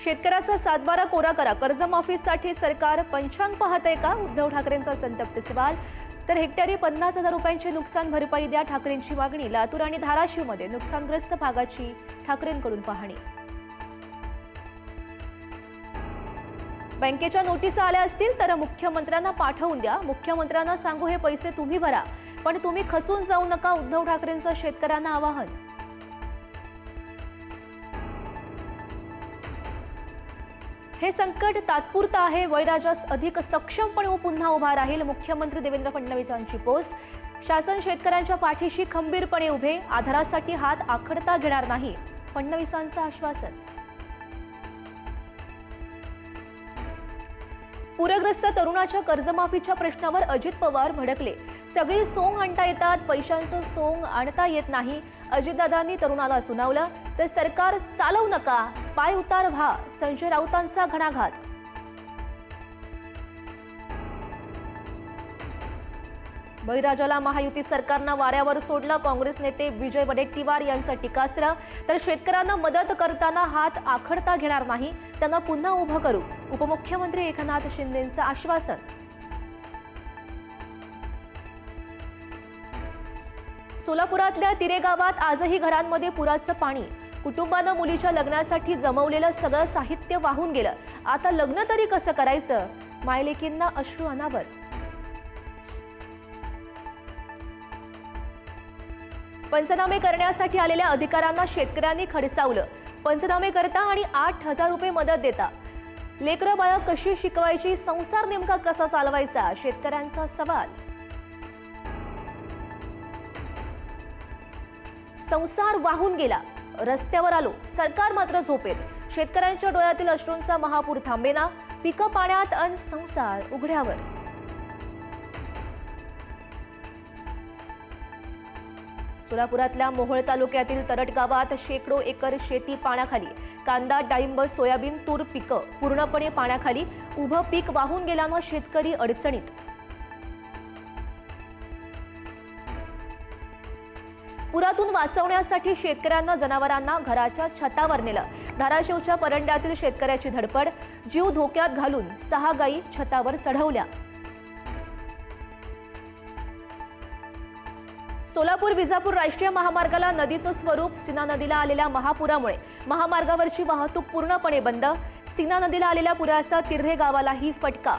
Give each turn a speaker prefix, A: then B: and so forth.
A: शेतकऱ्याचा सातबारा कोरा करा, कर्जमाफीसाठी सरकार पंचांग पाहतंय का? उद्धव ठाकरेंचा संतप्त सवाल. तर हेक्टरी 50,000 रुपयांची नुकसान भरपाई द्या, ठाकरेंची मागणी. लातूर आणि धाराशिवमध्ये नुकसानग्रस्त भागाची ठाकरेंकडून पाहणी. बँकेच्या नोटिसा आल्या असतील तर मुख्यमंत्र्यांना पाठवून द्या, मुख्यमंत्र्यांना सांगू हे पैसे तुम्ही भरा, पण तुम्ही खचून जाऊ नका, उद्धव ठाकरेंचं शेतकऱ्यांना आवाहन. हे संकट तात्पुरतं आहे, बळीराजास अधिक सक्षमपणे पुन्हा उभा राहील, मुख्यमंत्री देवेंद्र फडणवीसांची पोस्ट. शासन शेतकऱ्यांच्या पाठीशी खंबीरपणे उभे, आधारासाठी हात आखडता घेणार नाही, फडणवीसांचं आश्वासन. पूरग्रस्त तरुणाच्या कर्जमाफीच्या प्रश्नावर अजित पवार भडकले. सगळी सोंग आणता येतात, पैशांचं सोंग आणता येत नाही, अजितदादांनी तरुणाला सुनावलं. तर सरकार चालवू नका, पाय उतार व्हा, संजय राऊतांचा घणाघात. बळीराजाला महायुती सरकारनं वाऱ्यावर सोडलं, काँग्रेस नेते विजय वडेट्टीवार यांचं टीकास्त्र. तर शेतकऱ्यांना मदत करताना हात आखडता घेणार नाही, त्यांना पुन्हा उभं करू, उपमुख्यमंत्री एकनाथ शिंदेंचं आश्वासन. सोलापुरातल्या तिरे गावात आजही घरांमध्ये पुराचं पाणी. कुटुंबानं मुलीच्या लग्नासाठी जमवलेलं सगळं साहित्य वाहून गेलं. आता लग्न तरी कसं करायचं, मायलेकींना अश्रू अनावर. पंचनामे करण्यासाठी आलेल्या अधिकाऱ्यांना शेतकऱ्यांनी खडसावलं. पंचनामे करता आणि 8,000 रुपये मदत देता. लेकरं बाळं कशी शिकवायची, संसार नेमका कसा चालवायचा, शेतकऱ्यांचा सवाल. संसार वाहून गेला, रस्त्यावर आलो, सरकार मात्र झोपेत. शेतकऱ्यांच्या डोळ्यातील अश्रूंचा महापूर थांबेना, पिकं पाण्यात अन संसार उघड्यावर. सोलापुरातल्या मोहोळ तालुक्यातील तरट गावात शेकडो एकर शेती पाण्याखाली. कांदा, डाळिंब, सोयाबीन, तूर पिकं पूर्णपणे पाण्याखाली. उभं पीक वाहून गेल्यानं शेतकरी अडचणीत. पुरातून वाचवण्यासाठी शेतकऱ्यांना जनावरांना घराच्या छतावर नेलं. धाराशिवच्या परंड्यातील शेतकऱ्याची धडपड, जीव धोक्यात घालून 6 गायी छतावर चढवल्या. सोलापूर विजापूर राष्ट्रीय महामार्गाला नदीचं स्वरूप. सीना नदीला आलेल्या महापुरामुळे महामार्गावरची वाहतूक पूर्णपणे बंद. सीना नदीला आलेल्या पुराचा तिर्हे गावालाही फटका.